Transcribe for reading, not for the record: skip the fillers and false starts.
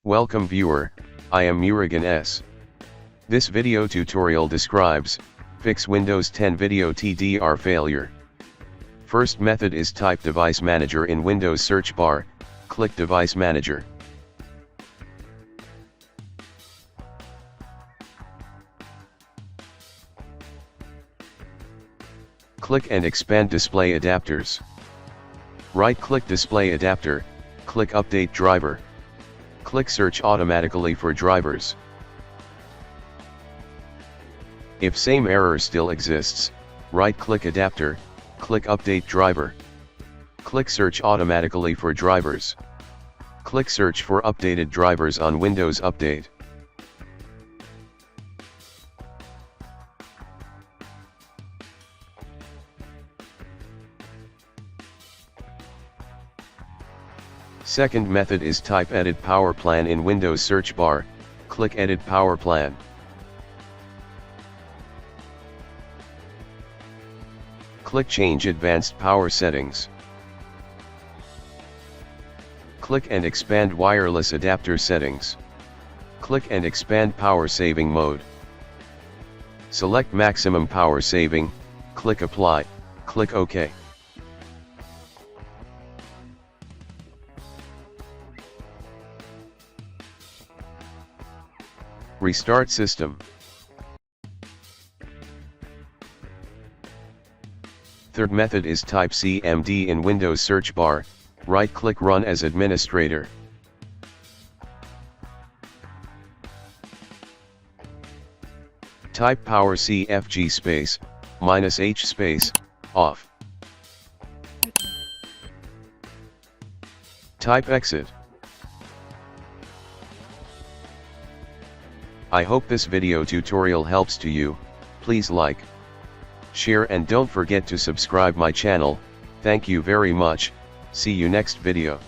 Welcome viewer, I am Murugan S. This video tutorial describes, fix Windows 10 video TDR failure. First method is type Device Manager in Windows search bar, click Device Manager. Click and expand Display Adapters. Right-click Display Adapter, click Update Driver. Click Search automatically for drivers. If same error still exists, right-click Adapter, click Update Driver. Click Search automatically for drivers. Click Search for updated drivers on Windows Update. Second method is type Edit Power Plan in Windows search bar, click Edit Power Plan. Click Change Advanced Power Settings. Click and expand Wireless Adapter Settings. Click and expand Power Saving Mode. Select Maximum Power Saving, click Apply, click OK. Restart system. Third method is type CMD in Windows search bar, right-click Run as administrator. Type power CFG space, -H space, off. Type exit. I hope this video tutorial helps to you. Please like, share and don't forget to subscribe my channel. Thank you very much. See you next video.